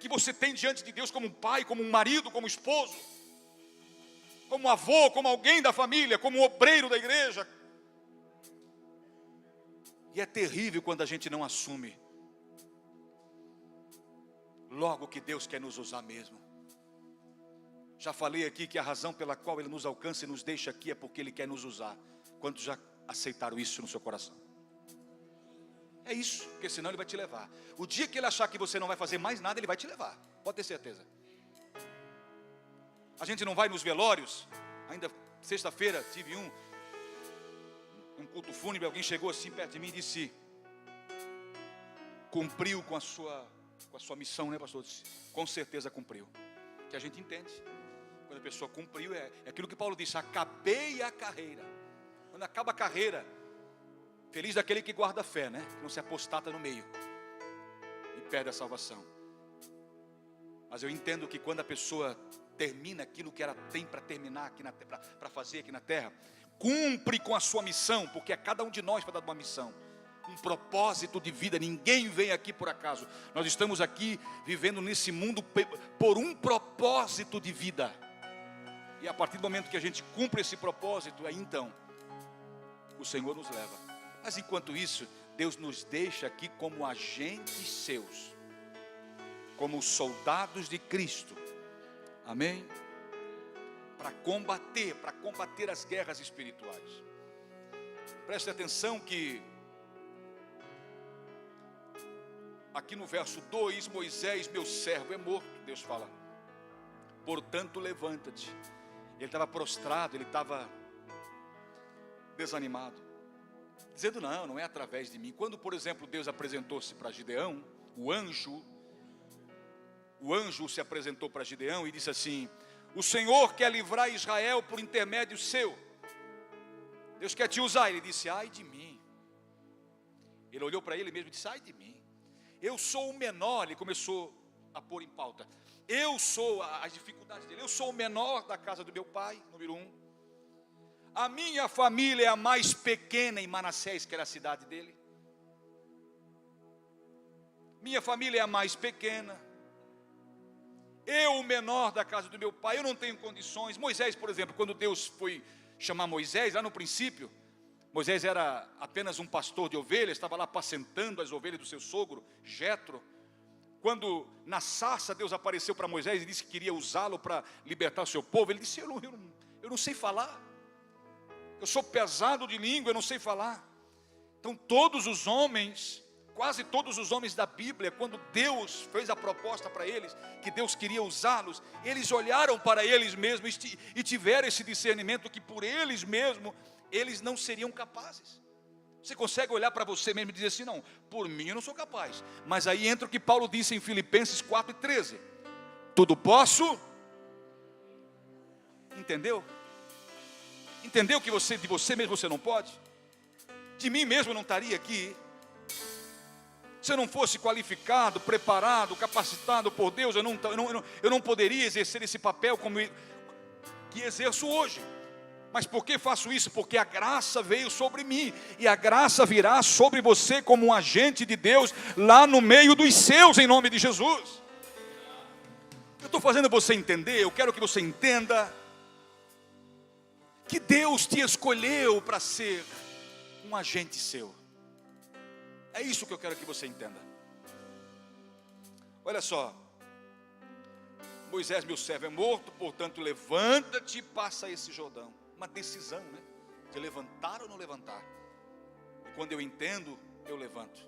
você tem diante de Deus, como um pai, como um marido, como um esposo, como um avô, como alguém da família, como um obreiro da igreja. E é terrível quando a gente não assume logo que Deus quer nos usar mesmo. Já falei aqui que a razão pela qual Ele nos alcança e nos deixa aqui é porque Ele quer nos usar. Quantos já aceitaram isso no seu coração? É isso, porque senão Ele vai te levar. O dia que Ele achar que você não vai fazer mais nada, Ele vai te levar, pode ter certeza. A gente não vai nos velórios. Ainda sexta-feira tive um culto fúnebre. Alguém chegou assim perto de mim e disse: cumpriu com a sua missão, né, pastor? Disse, com certeza cumpriu. Que a gente entende, quando a pessoa cumpriu, é aquilo que Paulo disse: acabei a carreira. Quando acaba a carreira, feliz daquele que guarda a fé, né? Que não se apostata no meio e perde a salvação. Mas eu entendo que quando a pessoa termina aquilo que ela tem para terminar aqui para fazer aqui na terra, cumpre com a sua missão, porque a cada um de nós foi dado uma missão, um propósito de vida. Ninguém vem aqui por acaso. Nós estamos aqui vivendo nesse mundo por um propósito de vida. E a partir do momento que a gente cumpre esse propósito, aí então o Senhor nos leva. Mas enquanto isso, Deus nos deixa aqui como agentes seus, como soldados de Cristo. Amém? Para combater as guerras espirituais. Preste atenção que aqui no verso 2, Moisés, meu servo, é morto. Deus fala: portanto levanta-te. Ele estava prostrado, ele estava desanimado, dizendo: não é através de mim. Quando, por exemplo, Deus apresentou-se para Gideão, o anjo se apresentou para Gideão e disse assim: o Senhor quer livrar Israel por intermédio seu. Deus quer te usar. Ele disse: ai de mim. Ele olhou para ele mesmo e disse: ai de mim. Eu sou o menor. Ele começou a pôr em pauta. Eu sou, as dificuldades dele. Eu sou o menor da casa do meu pai, número 1. A minha família é a mais pequena em Manassés, que era a cidade dele. Minha família é a mais pequena. Eu, o menor da casa do meu pai, eu não tenho condições. Moisés, por exemplo, quando Deus foi chamar Moisés, lá no princípio, Moisés era apenas um pastor de ovelhas, estava lá apacentando as ovelhas do seu sogro, Jetro. Quando na sarça Deus apareceu para Moisés e disse que queria usá-lo para libertar o seu povo, ele disse: eu não sei falar, eu sou pesado de língua, eu não sei falar. Então todos os homens, quase todos os homens da Bíblia, quando Deus fez a proposta para eles, que Deus queria usá-los, eles olharam para eles mesmos e tiveram esse discernimento que por eles mesmos, eles não seriam capazes. Você consegue olhar para você mesmo e dizer assim: não, por mim eu não sou capaz. Mas aí entra o que Paulo disse em Filipenses 4:13: tudo posso. Entendeu? Entendeu que de você mesmo você não pode? De mim mesmo eu não estaria aqui. Se eu não fosse qualificado, preparado, capacitado por Deus, eu não poderia exercer esse papel como que exerço hoje. Mas por que faço isso? Porque a graça veio sobre mim, e a graça virá sobre você como um agente de Deus, lá no meio dos seus, em nome de Jesus. Eu estou fazendo você entender, eu quero que você entenda, que Deus te escolheu para ser um agente seu. É isso que eu quero que você entenda. Olha só. Moisés, meu servo, é morto, portanto levanta-te e passa esse Jordão. Uma decisão, né? De levantar ou não levantar. quando eu entendo, eu levanto.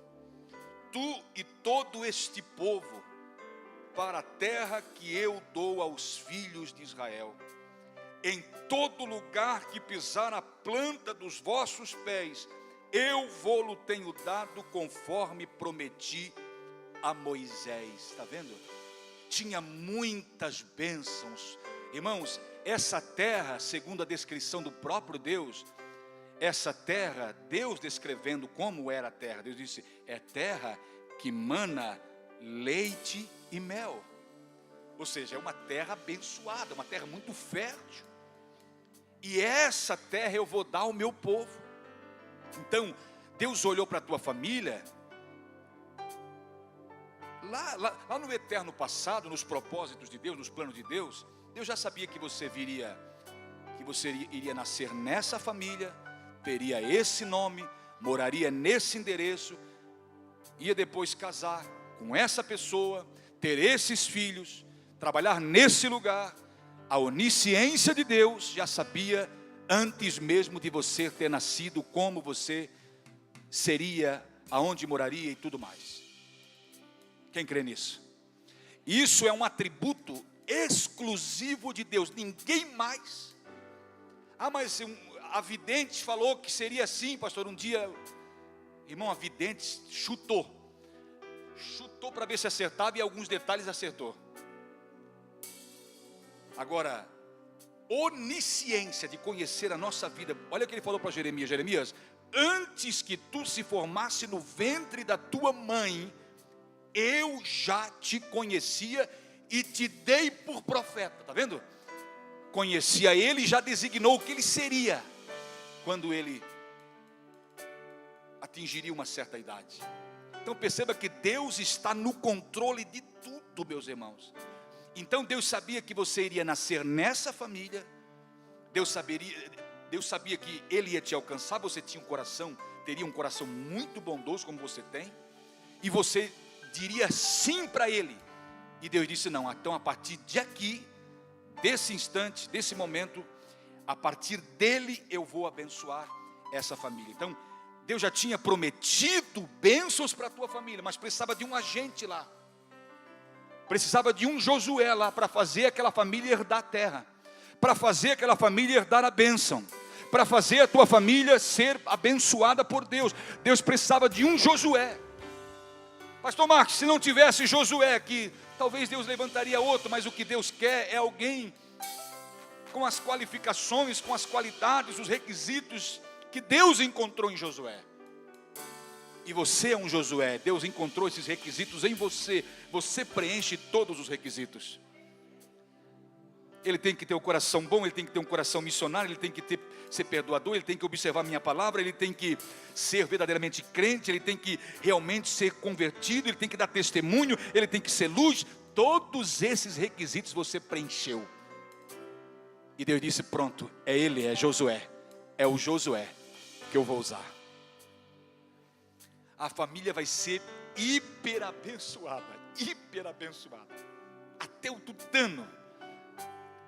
Tu e todo este povo, para a terra que eu dou aos filhos de Israel. Em todo lugar que pisar a planta dos vossos pés, eu vou-lo tenho dado conforme prometi a Moisés. Está vendo? Tinha muitas bênçãos. Irmãos, essa terra, segundo a descrição do próprio Deus, essa terra, Deus descrevendo como era a terra, Deus disse, é terra que mana leite e mel. Ou seja, é uma terra abençoada, uma terra muito fértil. E essa terra eu vou dar ao meu povo. Então, Deus olhou para a tua família, lá no eterno passado, nos propósitos de Deus, nos planos de Deus, Deus já sabia que você iria nascer nessa família, teria esse nome, moraria nesse endereço, ia depois casar com essa pessoa, ter esses filhos, trabalhar nesse lugar. A onisciência de Deus já sabia antes mesmo de você ter nascido, como você seria, aonde moraria e tudo mais. Quem crê nisso? Isso é um atributo exclusivo de Deus, ninguém mais. Mas a vidente falou que seria assim, pastor. Um dia, irmão, a vidente chutou para ver se acertava, e alguns detalhes acertou. Agora, onisciência de conhecer a nossa vida. Olha o que ele falou para Jeremias. Jeremias, antes que tu se formasse no ventre da tua mãe, eu já te conhecia e te dei por profeta. Está vendo? Conhecia ele e já designou o que ele seria quando ele atingiria uma certa idade. Então perceba que Deus está no controle de tudo, meus irmãos. Então Deus sabia que você iria nascer nessa família. Deus sabia que Ele ia te alcançar. Você teria um coração muito bondoso como você tem, e você diria sim para Ele. E Deus disse, não, então a partir de aqui, desse instante, desse momento, a partir dele eu vou abençoar essa família. Então Deus já tinha prometido bênçãos para a tua família, mas precisava de um agente lá. Precisava de um Josué lá para fazer aquela família herdar a terra, para fazer aquela família herdar a bênção, para fazer a tua família ser abençoada por Deus. Deus precisava de um Josué. Pastor Marcos, se não tivesse Josué aqui, talvez Deus levantaria outro, mas o que Deus quer é alguém com as qualificações, com as qualidades, os requisitos que Deus encontrou em Josué. E você é um Josué. Deus encontrou esses requisitos em você. Você preenche todos os requisitos. Ele tem que ter um coração bom, ele tem que ter um coração missionário, ele tem que ser perdoador, ele tem que observar a minha palavra, ele tem que ser verdadeiramente crente, ele tem que realmente ser convertido, ele tem que dar testemunho, ele tem que ser luz. Todos esses requisitos você preencheu. E Deus disse, pronto, é ele, é Josué. É o Josué que eu vou usar. A família vai ser hiper abençoada. Até o tutano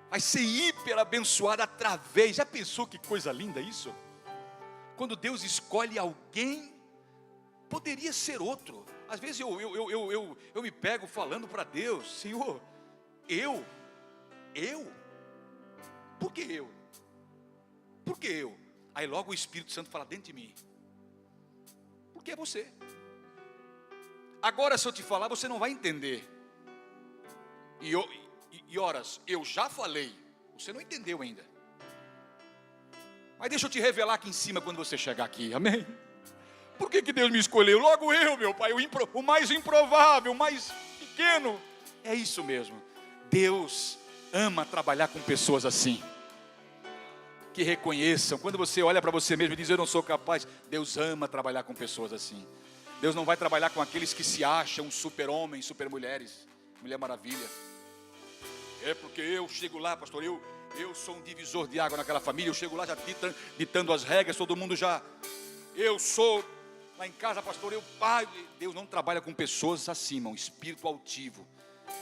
vai ser hiper abençoada através. Já pensou que coisa linda isso? Quando Deus escolhe alguém, poderia ser outro. Às vezes eu me pego falando para Deus, Senhor, eu? Por que eu? Por que eu? Aí logo o Espírito Santo fala dentro de mim, porque é você. Agora se eu te falar, você não vai entender. E horas, eu já falei, você não entendeu ainda. Mas deixa eu te revelar aqui em cima quando você chegar aqui, amém? Por que Deus me escolheu? Logo eu, meu Pai, o mais improvável, o mais pequeno. É isso mesmo. Deus ama trabalhar com pessoas assim, que reconheçam. Quando você olha para você mesmo e diz, eu não sou capaz, Deus ama trabalhar com pessoas assim. Deus não vai trabalhar com aqueles que se acham super-homens, super-mulheres, Mulher Maravilha. É porque eu chego lá, pastor, eu sou um divisor de água naquela família, eu chego lá já ditando as regras, todo mundo já, eu sou, lá em casa, pastor, Deus não trabalha com pessoas assim, um espírito altivo,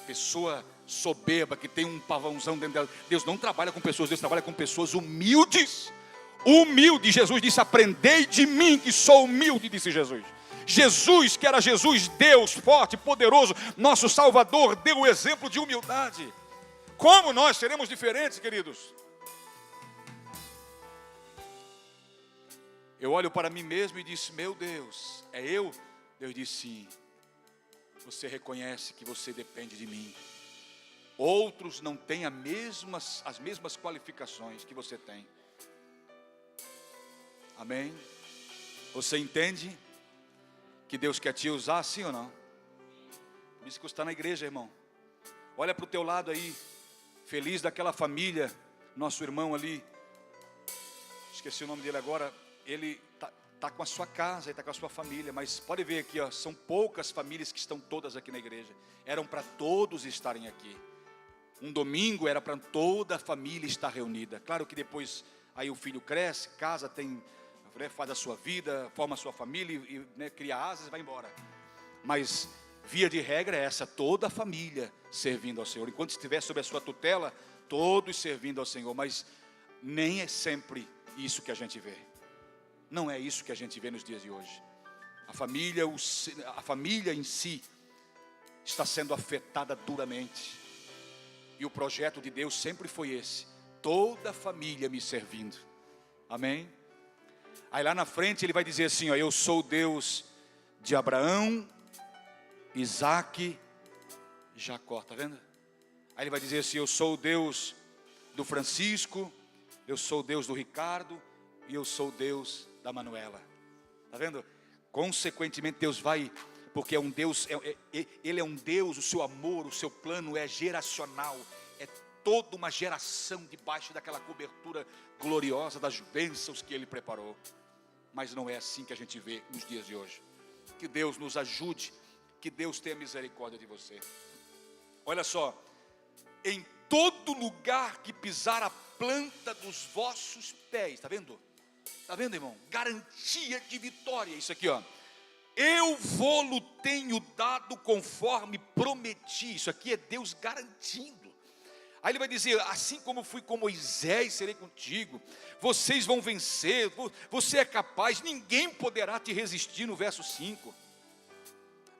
pessoa soberba, que tem um pavãozão dentro dela. Deus não trabalha com pessoas, Deus trabalha com pessoas humildes, Humilde, Jesus disse: aprendei de mim que sou humilde, disse Jesus. Jesus, que era Jesus, Deus forte, poderoso, nosso Salvador, deu o exemplo de humildade. Como nós seremos diferentes, queridos? Eu olho para mim mesmo e disse: meu Deus, é eu? Deus disse: sim. Você reconhece que você depende de mim. Outros não têm as mesmas qualificações que você tem. Amém? Você entende que Deus quer te usar, sim ou não? Por isso que você está na igreja, irmão. Olha para o teu lado aí, feliz daquela família, nosso irmão ali, esqueci o nome dele agora, ele está com a sua casa, ele está com a sua família, mas pode ver aqui, ó, são poucas famílias que estão todas aqui na igreja. Eram para todos estarem aqui. Um domingo era para toda a família estar reunida. Claro que depois aí o filho cresce, casa, tem, faz a sua vida, forma a sua família e né, cria asas e vai embora. Mas via de regra é essa, toda a família servindo ao Senhor. Enquanto estiver sob a sua tutela, todos servindo ao Senhor. Mas nem é sempre isso que a gente vê. Não é isso que a gente vê nos dias de hoje. A família em si está sendo afetada duramente. E o projeto de Deus sempre foi esse: toda a família me servindo. Amém? Aí lá na frente ele vai dizer assim, ó: eu sou o Deus de Abraão, Isaac, Jacó. Está vendo? Aí ele vai dizer assim: eu sou o Deus do Francisco, eu sou o Deus do Ricardo e eu sou o Deus da Manuela. Está vendo? Consequentemente Deus vai, porque é um Deus, Ele é um Deus, o seu amor, o seu plano é geracional. É toda uma geração debaixo daquela cobertura gloriosa das bênçãos que Ele preparou. Mas não é assim que a gente vê nos dias de hoje. Que Deus nos ajude, que Deus tenha misericórdia de você. Olha só: em todo lugar que pisar a planta dos vossos pés. Está vendo? Está vendo, irmão? Garantia de vitória. Isso aqui, ó: eu vou-lo tenho dado conforme prometi. Isso aqui é Deus garantindo. Aí ele vai dizer: assim como fui com Moisés, serei contigo. Vocês vão vencer, você é capaz, ninguém poderá te resistir, no verso 5.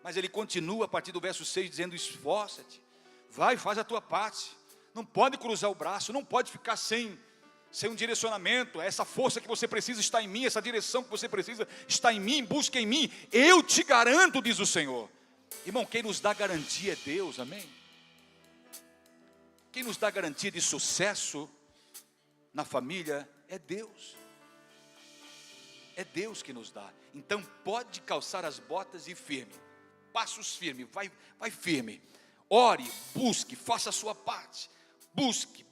Mas ele continua a partir do verso 6 dizendo: esforça-te, vai, faz a tua parte. Não pode cruzar o braço, não pode ficar sem um direcionamento. Essa força que você precisa está em mim, essa direção que você precisa está em mim, busca em mim. Eu te garanto, diz o Senhor. Irmão, quem nos dá garantia é Deus, amém? Quem nos dá garantia de sucesso na família é Deus. É Deus que nos dá. Então pode calçar as botas e firme, passos firmes, vai firme. Ore, busque, faça a sua parte. Busque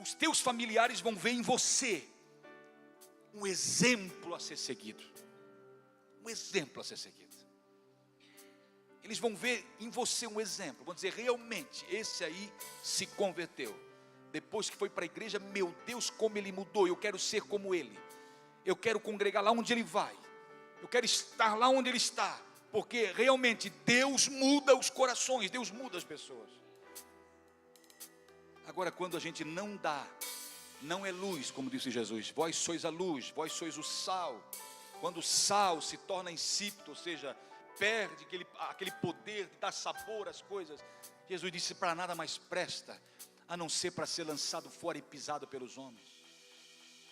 os teus familiares vão ver em você um exemplo a ser seguido. Um exemplo a ser seguido. Eles vão ver em você um exemplo. Vão dizer: realmente, esse aí se converteu. Depois que foi para a igreja, meu Deus, como ele mudou. Eu quero ser como ele. Eu quero congregar lá onde ele vai. Eu quero estar lá onde ele está. Porque realmente Deus muda os corações. Deus muda as pessoas. Agora, quando a gente não dá, não é luz, como disse Jesus: vós sois a luz, vós sois o sal. Quando o sal se torna insípido, ou seja, perde aquele poder de dar sabor às coisas, Jesus disse: para nada mais presta, a não ser para ser lançado fora e pisado pelos homens.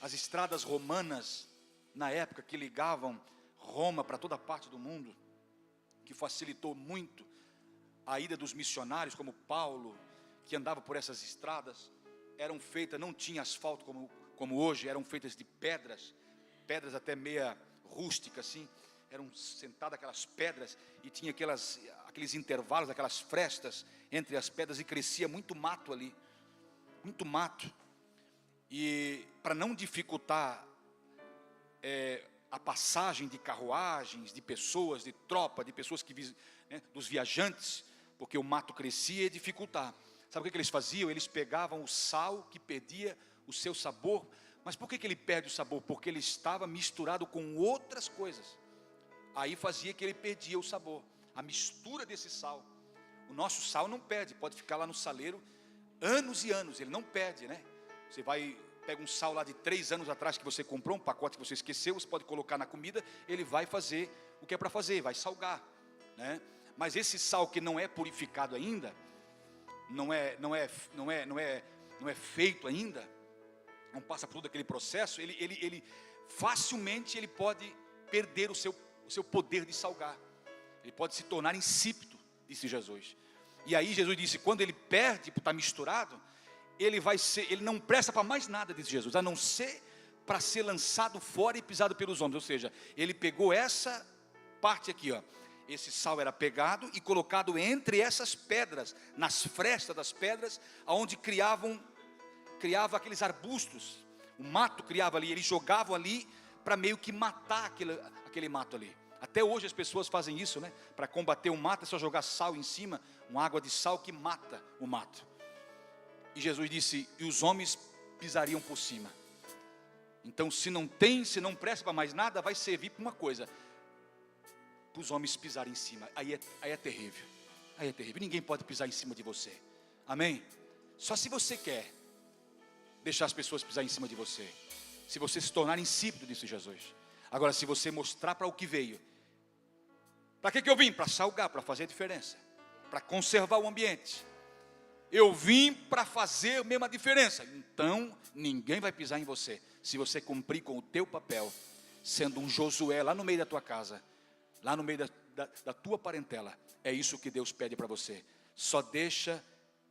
As estradas romanas, na época, que ligavam Roma para toda parte do mundo, que facilitou muito a ida dos missionários, como Paulo, que andava por essas estradas, eram feitas, não tinha asfalto como hoje, eram feitas de pedras até meia rústicas assim, eram sentadas aquelas pedras, e tinha aqueles intervalos, aquelas frestas entre as pedras, e crescia muito mato ali, muito mato, e para não dificultar a passagem de carruagens, de pessoas, de tropa, de pessoas dos viajantes, porque o mato crescia e dificultar. Sabe o que eles faziam? Eles pegavam o sal que perdia o seu sabor. Mas por que ele perde o sabor? Porque ele estava misturado com outras coisas. Aí fazia que ele perdia o sabor. A mistura desse sal. O nosso sal não perde, pode ficar lá no saleiro anos e anos, ele não perde, né? Você vai pega um sal lá de 3 anos atrás que você comprou, um pacote que você esqueceu, você pode colocar na comida, ele vai fazer o que é para fazer, vai salgar, né? Mas esse sal que não é purificado ainda, não é feito ainda, não passa por todo aquele processo, ele facilmente ele pode perder o seu poder de salgar. Ele pode se tornar insípido, disse Jesus. E aí Jesus disse, quando ele perde, por estar misturado, ele não presta para mais nada, disse Jesus, a não ser para ser lançado fora e pisado pelos homens. Ou seja, ele pegou essa parte aqui, ó. Esse sal era pegado e colocado entre essas pedras, nas frestas das pedras, onde criava aqueles arbustos. O mato criava ali, eles jogavam ali para meio que matar aquele mato ali. Até hoje as pessoas fazem isso, né? Para combater o mato é só jogar sal em cima, uma água de sal que mata o mato. E Jesus disse, e os homens pisariam por cima. Então se não presta para mais nada, vai servir para uma coisa, para os homens pisarem em cima. Aí é terrível. Aí é terrível, ninguém pode pisar em cima de você. Amém? Só se você quer deixar as pessoas pisar em cima de você, se você se tornar insípido, disse Jesus. Agora, se você mostrar para o que veio, para que eu vim? Para salgar, para fazer a diferença, para conservar o ambiente. Eu vim para fazer mesmo a diferença. Então, ninguém vai pisar em você, se você cumprir com o teu papel, sendo um Josué lá no meio da tua casa, lá no meio da tua parentela. É isso que Deus pede para você. Só deixa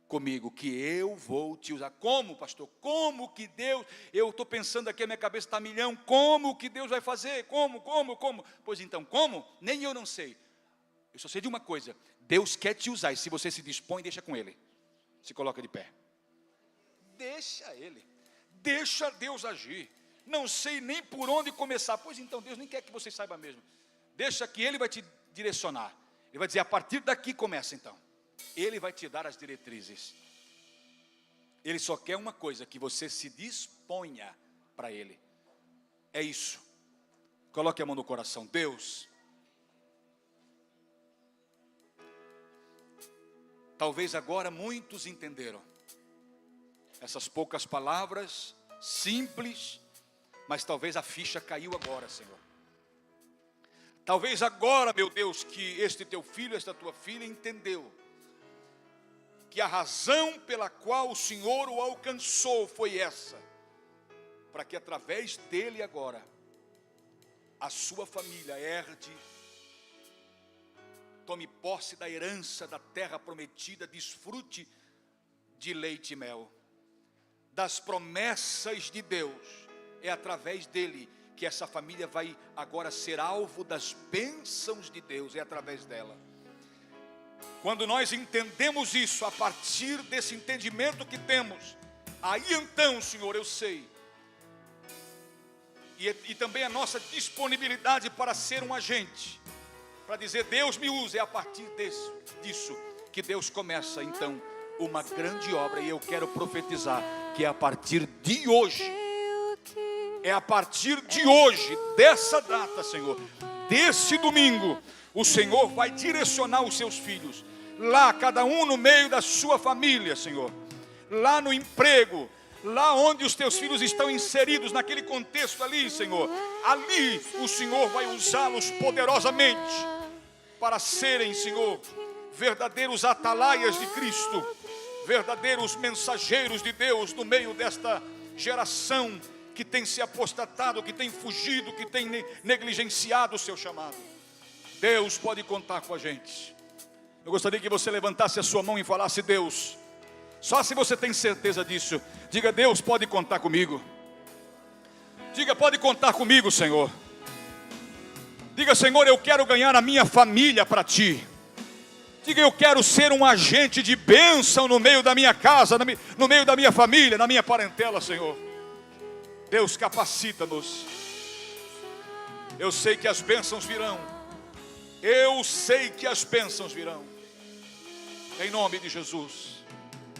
comigo que eu vou te usar. Como, pastor? Como que Deus, eu estou pensando aqui, a minha cabeça está a milhão, como que Deus vai fazer? Como? Pois então, como? Nem eu não sei. Eu só sei de uma coisa, Deus quer te usar, e se você se dispõe, deixa com Ele. Se coloca de pé. Deixa Ele, deixa Deus agir. Não sei nem por onde começar. Pois então, Deus nem quer que você saiba mesmo. Deixa que Ele vai te direcionar. Ele vai dizer, a partir daqui começa então. Ele vai te dar as diretrizes. Ele só quer uma coisa, que você se disponha para Ele. É isso. Coloque a mão no coração. Deus, talvez agora muitos entenderam essas poucas palavras simples, mas talvez a ficha caiu agora, Senhor. Talvez agora, meu Deus, que este teu filho, esta tua filha entendeu que a razão pela qual o Senhor o alcançou foi essa, para que através dele agora, a sua família herde, tome posse da herança da terra prometida, desfrute de leite e mel, das promessas de Deus. É através dele que essa família vai agora ser alvo das bênçãos de Deus, é através dela. Quando nós entendemos isso, a partir desse entendimento que temos, aí então, Senhor, eu sei, e também a nossa disponibilidade para ser um agente, para dizer, Deus me usa, é a partir disso que Deus começa então uma grande obra. E eu quero profetizar que é a partir de hoje, é a partir de hoje, dessa data, Senhor, desse domingo, o Senhor vai direcionar os seus filhos, lá cada um no meio da sua família, Senhor, lá no emprego, lá onde os teus filhos estão inseridos, naquele contexto ali, Senhor, ali o Senhor vai usá-los poderosamente, para serem, Senhor, verdadeiros atalaias de Cristo, verdadeiros mensageiros de Deus, no meio desta geração, que tem se apostatado, que tem fugido, que tem negligenciado o seu chamado. Deus pode contar com a gente. Eu gostaria que você levantasse a sua mão e falasse, Deus, só se você tem certeza disso, diga, Deus pode contar comigo. Diga, pode contar comigo, Senhor. Diga, Senhor, eu quero ganhar a minha família para Ti. Diga, eu quero ser um agente de bênção no meio da minha casa, no meio da minha família, na minha parentela, Senhor. Deus, capacita-nos. Eu sei que as bênçãos virão. Eu sei que as bênçãos virão. Em nome de Jesus.